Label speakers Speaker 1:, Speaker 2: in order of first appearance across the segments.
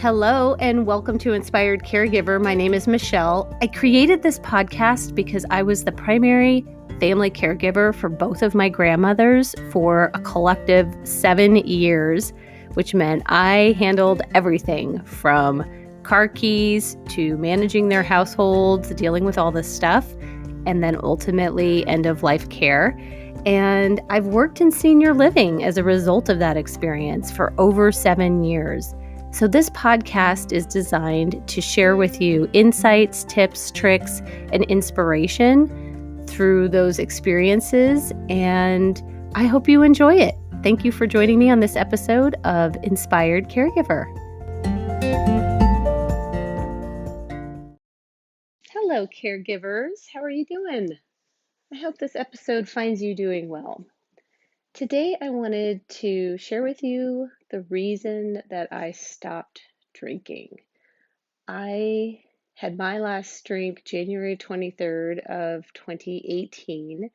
Speaker 1: Hello and welcome to Inspired Caregiver. My name is Michelle. I created this podcast because I was the primary family caregiver for both of my grandmothers for a collective 7 years, which meant I handled everything from car keys to managing their households, dealing with all this stuff, and then ultimately end-of-life care. And I've worked in senior living as a result of that experience for over 7 years. So this podcast is designed to share with you insights, tips, tricks, and inspiration through those experiences, and I hope you enjoy it. Thank you for joining me on this episode of Inspired Caregiver. Hello, caregivers. How are you doing? I hope this episode finds you doing well. Today, I wanted to share with you the reason that I stopped drinking. I had my last drink January 23rd of 2018.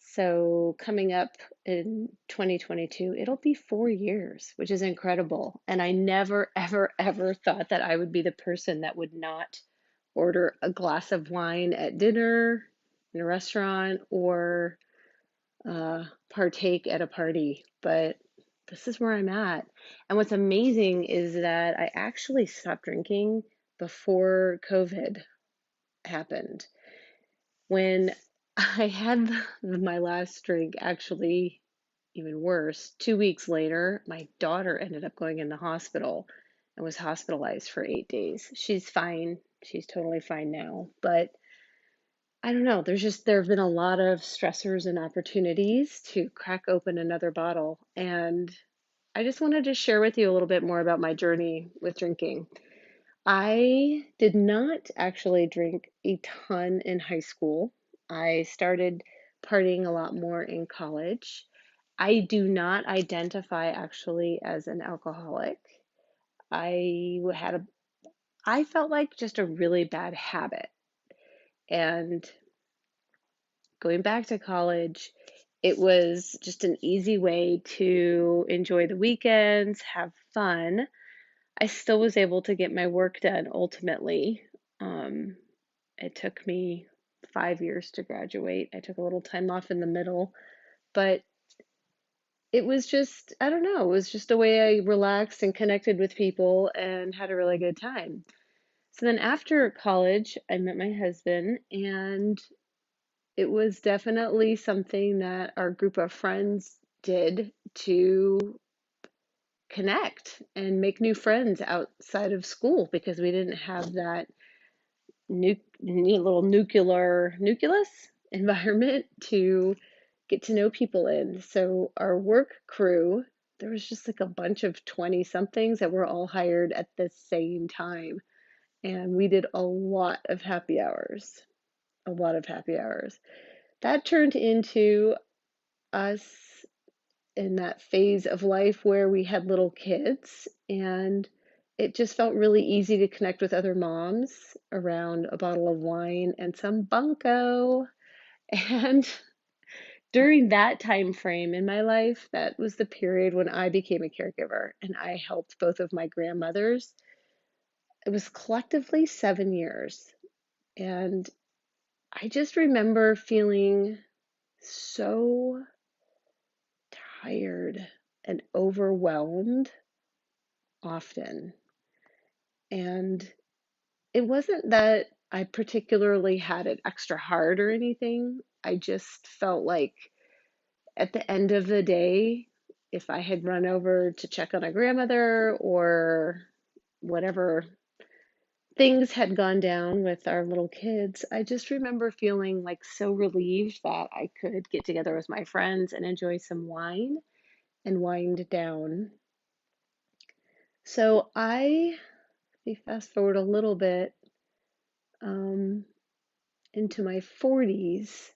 Speaker 1: So coming up in 2022, it'll be 4 years, which is incredible. And I never, ever thought that I would be the person that would not order a glass of wine at dinner, in a restaurant, or partake at a party, but this is where I'm at. And what's amazing is that I actually stopped drinking before COVID happened. When I had my last drink, actually, even worse, 2 weeks later, my daughter ended up going in the hospital and was hospitalized for 8 days. She's fine. She's totally fine now. But I don't know. There have been a lot of stressors and opportunities to crack open another bottle. And I just wanted to share with you a little bit more about my journey with drinking. I did not actually drink a ton in high school. I started partying a lot more in college. I do not identify actually as an alcoholic. I felt like just a really bad habit. And going back to college, it was just an easy way to enjoy the weekends, have fun. I still was able to get my work done ultimately. It took me 5 years to graduate. I took a little time off in the middle, but it was just, I don't know, it was just a way I relaxed and connected with people and had a really good time. So then after college, I met my husband, and it was definitely something that our group of friends did to connect and make new friends outside of school because we didn't have that little nucleus environment to get to know people in. So our work crew, there was just like a bunch of 20 somethings that were all hired at the same time. And we did a lot of happy hours, a lot of happy hours. That turned into us in that phase of life where we had little kids, and it just felt really easy to connect with other moms around a bottle of wine and some bunko. And during that time frame in my life, that was the period when I became a caregiver and I helped both of my grandmothers. It was collectively 7 years. And I just remember feeling so tired and overwhelmed often. And it wasn't that I particularly had it extra hard or anything. I just felt like at the end of the day, if I had run over to check on a grandmother or whatever things had gone down with our little kids, I just remember feeling like so relieved that I could get together with my friends and enjoy some wine and wind down. So if we fast forward a little bit into my 40s,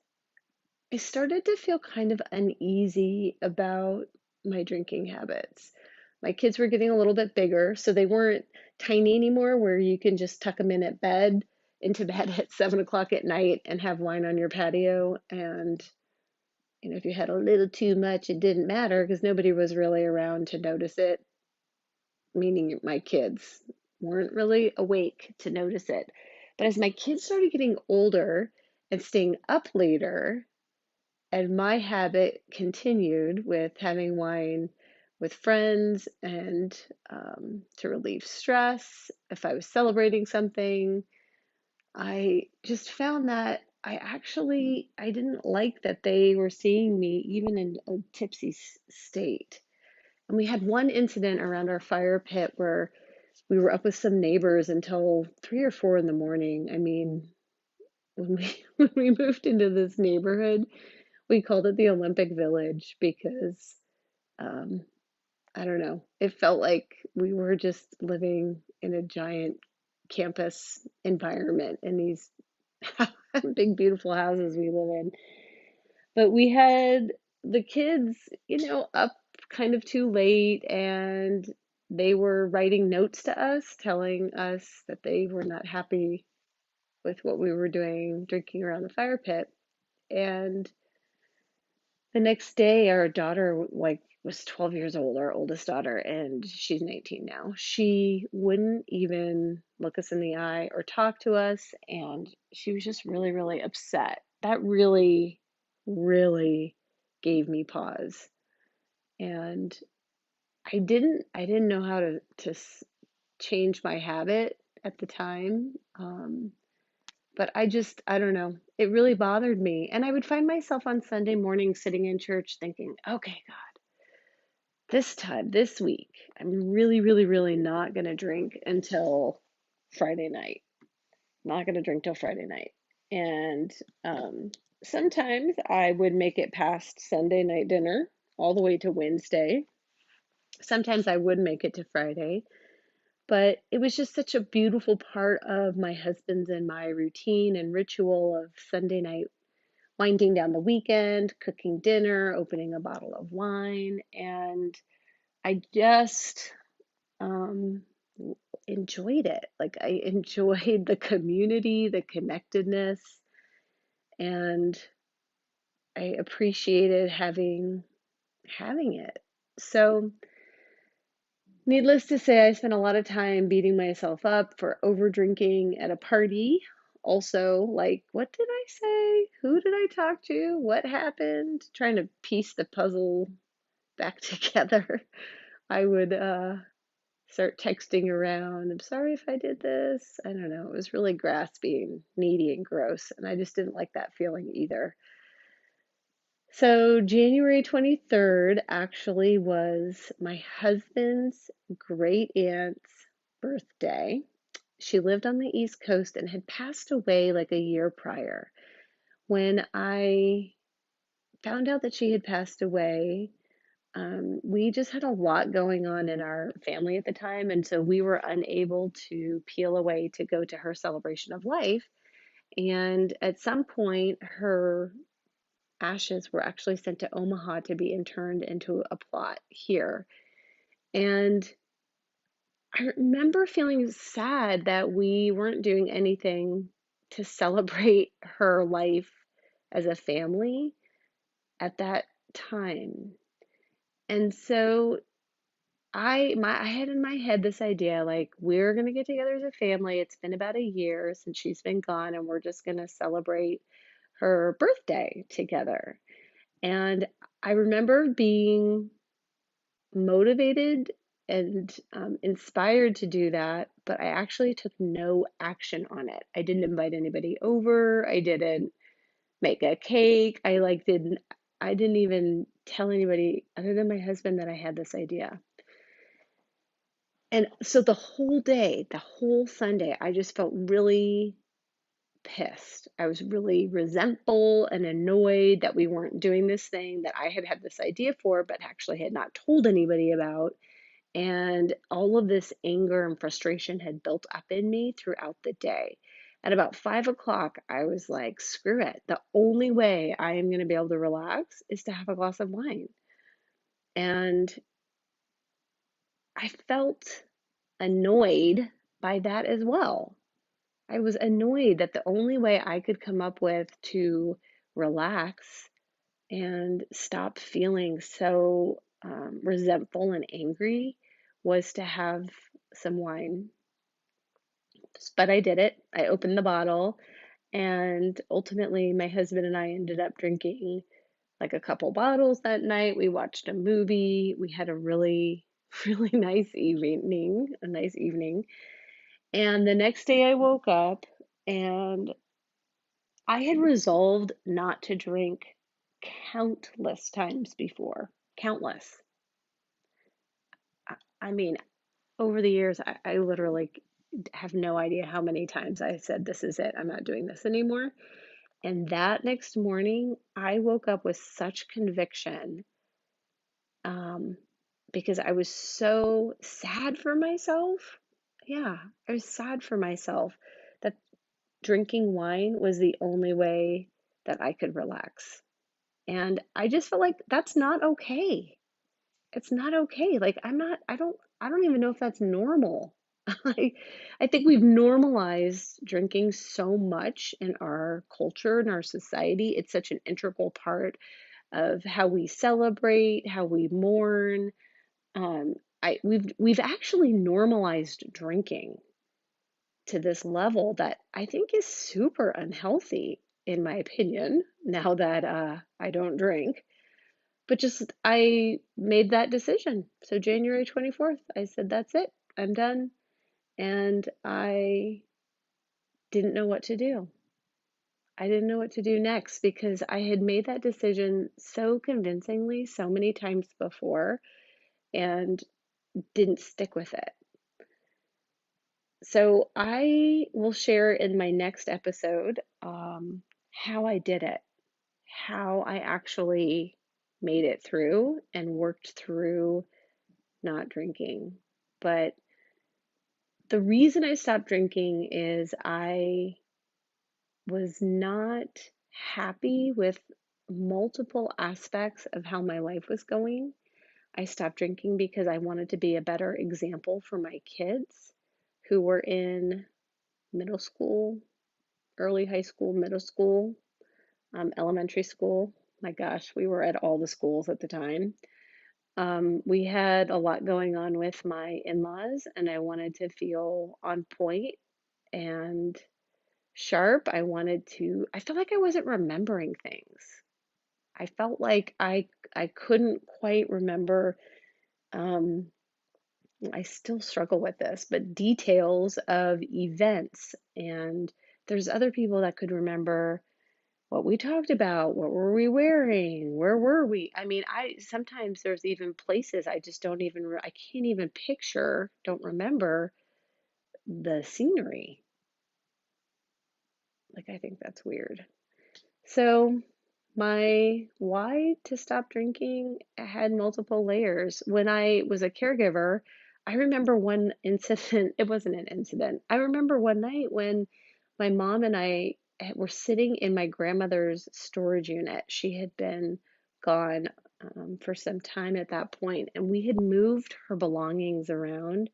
Speaker 1: I started to feel kind of uneasy about my drinking habits. My kids were getting a little bit bigger, so they weren't tiny anymore, where you can just tuck them in at bed, into bed at 7 o'clock at night and have wine on your patio. And, if you had a little too much, it didn't matter because nobody was really around to notice it. meaning my kids, weren't really awake to notice it. But as my kids started getting older and staying up later, and my habit continued with having wine with friends and to relieve stress, if I was celebrating something, I just found that I didn't like that they were seeing me even in a tipsy state. And we had one incident around our fire pit where we were up with some neighbors until 3 or 4 in the morning. I mean, when we when we moved into this neighborhood, we called it the Olympic Village because um, I don't know, it felt like we were just living in a giant campus environment in these big, beautiful houses we live in. But we had the kids, up kind of too late, and they were writing notes to us telling us that they were not happy with what we were doing, drinking around the fire pit. And the next day, our daughter, like, was 12 years old, our oldest daughter, and she's 19 now. She wouldn't even look us in the eye or talk to us, and she was just really, really upset. That really, really gave me pause. And I didn't know how to change my habit at the time. But I don't know. It really bothered me. And I would find myself on Sunday morning sitting in church thinking, okay, God, this time, this week, I'm really, really, really not going to drink until Friday night. Not going to drink till Friday night. And sometimes I would make it past Sunday night dinner all the way to Wednesday. Sometimes I would make it to Friday. But it was just such a beautiful part of my husband's and my routine and ritual of Sunday night, winding down the weekend, cooking dinner, opening a bottle of wine. And I just um, enjoyed it. Like, I enjoyed the community, the connectedness, and I appreciated having it. So, needless to say, I spent a lot of time beating myself up for over drinking at a party. Also, like, what did I say? Who did I talk to? What happened? Trying to piece the puzzle back together. I would start texting around. I'm sorry if I did this. I don't know. It was really graspy, needy, and gross. And I just didn't like that feeling either. So, January 23rd actually was my husband's great aunt's birthday. She lived on the East Coast and had passed away like a year prior. When I found out that she had passed away, we just had a lot going on in our family at the time, and so we were unable to peel away to go to her celebration of life. And at some point, her ashes were actually sent to Omaha to be interned into a plot here. And I remember feeling sad that we weren't doing anything to celebrate her life as a family at that time. And so I had in my head this idea, like, we're gonna get together as a family. It's been about a year since she's been gone, and we're just gonna celebrate her birthday together. And I remember being motivated and inspired to do that, but I actually took no action on it. I didn't invite anybody over. I didn't make a cake. I didn't even tell anybody other than my husband that I had this idea. And so the whole day, the whole Sunday, I just felt really pissed. I was really resentful and annoyed that we weren't doing this thing that I had had this idea for, but actually had not told anybody about. And all of this anger and frustration had built up in me throughout the day. At about 5 o'clock, I was like, screw it. The only way I am going to be able to relax is to have a glass of wine. And I felt annoyed by that as well. I was annoyed that the only way I could come up with to relax and stop feeling so resentful and angry was to have some wine. But I did it. I opened the bottle, and ultimately, my husband and I ended up drinking like a couple bottles that night. We watched a movie. We had a really, really nice evening, a nice evening. And the next day I woke up and I had resolved not to drink countless times before. Countless. I mean, over the years, I literally have no idea how many times I said, "This is it. I'm not doing this anymore." And that next morning, I woke up with such conviction, um, because I was so sad for myself. Yeah, I was sad for myself that drinking wine was the only way that I could relax. And I just felt like that's not okay. It's not okay. Like I don't even know if that's normal. I I think we've normalized drinking so much in our culture and our society. It's such an integral part of how we celebrate, how we mourn. Um, we've actually normalized drinking to this level that I think is super unhealthy, in my opinion, now that I don't drink. But just I made that decision. So January 24th, I said, that's it. I'm done. And I didn't know what to do. I didn't know what to do next because I had made that decision so convincingly so many times before and didn't stick with it. So I will share in my next episode how I did it, how I actually made it through and worked through not drinking. But the reason I stopped drinking is I was not happy with multiple aspects of how my life was going. I stopped drinking because I wanted to be a better example for my kids who were in middle school, early high school, middle school, elementary school. My gosh, we were at all the schools at the time. We had a lot going on with my in laws, and I wanted to feel on point and sharp. I felt like I wasn't remembering things. I felt like I couldn't quite remember. Um, I still struggle with this, but details of events. And there's other people that could remember what we talked about, what were we wearing, where were we? I mean, I sometimes there's even places I just don't even, I can't even picture, don't remember the scenery. Like, I think that's weird. So, my why to stop drinking had multiple layers. When I was a caregiver, I remember one incident, it wasn't an incident. I remember one night when my mom and I were sitting in my grandmother's storage unit. She had been gone for some time at that point, and we had moved her belongings around,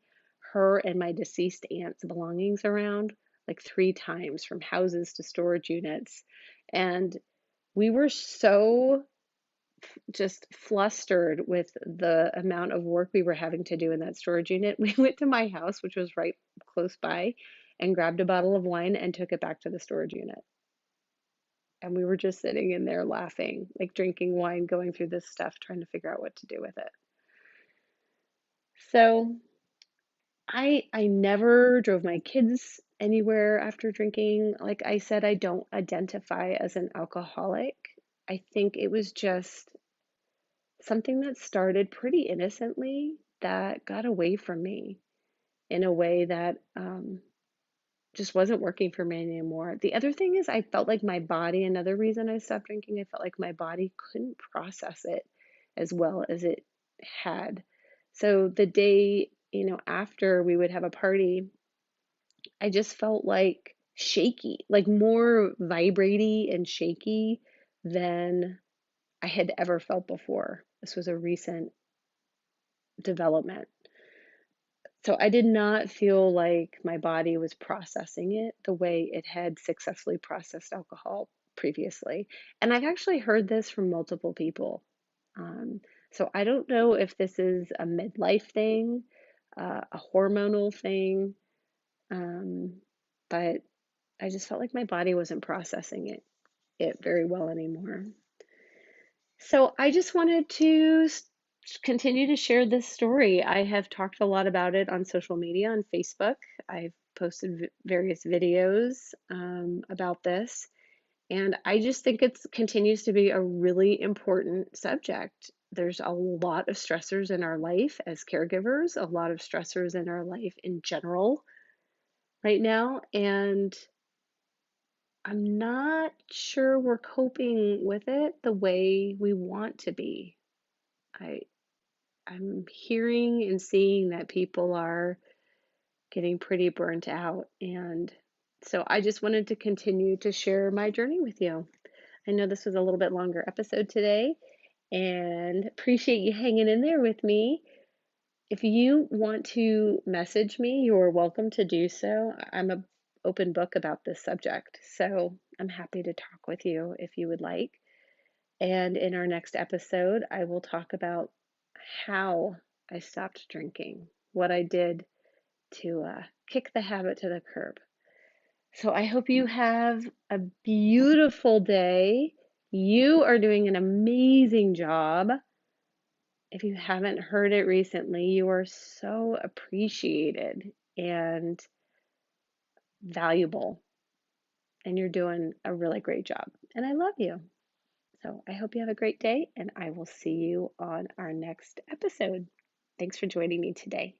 Speaker 1: her and my deceased aunt's belongings around like 3 times from houses to storage units. And we were so just flustered with the amount of work we were having to do in that storage unit. We went to my house, which was right close by, and grabbed a bottle of wine and took it back to the storage unit. And we were just sitting in there laughing, like drinking wine, going through this stuff, trying to figure out what to do with it. So I never drove my kids anywhere after drinking. Like I said, I don't identify as an alcoholic. I think it was just something that started pretty innocently that got away from me in a way that just wasn't working for me anymore. The other thing is, I felt like my body, another reason I stopped drinking, I felt like my body couldn't process it as well as it had. So the day, after we would have a party, I just felt like shaky, like more vibraty and shaky than I had ever felt before. This was a recent development. So I did not feel like my body was processing it the way it had successfully processed alcohol previously. And I've actually heard this from multiple people. Um, so I don't know if this is a midlife thing. a hormonal thing. Um, but I just felt like my body wasn't processing it very well anymore. So I just wanted to continue to share this story. I have talked a lot about it on social media, on Facebook. I've posted various videos about this, and I just think it continues to be a really important subject. There's a lot of stressors in our life as caregivers, a lot of stressors in our life in general right now, and I'm not sure we're coping with it the way we want to be. I I'm hearing and seeing that people are getting pretty burnt out, and so I just wanted to continue to share my journey with you. I know this was a little bit longer episode today, and appreciate you hanging in there with me. If you want to message me, you're welcome to do so. I'm an open book about this subject, so I'm happy to talk with you if you would like. And in our next episode, I will talk about how I stopped drinking, what I did to kick the habit to the curb. So I hope you have a beautiful day. You are doing an amazing job. If you haven't heard it recently, you are so appreciated and valuable, and you're doing a really great job. And I love you. So I hope you have a great day, and I will see you on our next episode. Thanks for joining me today.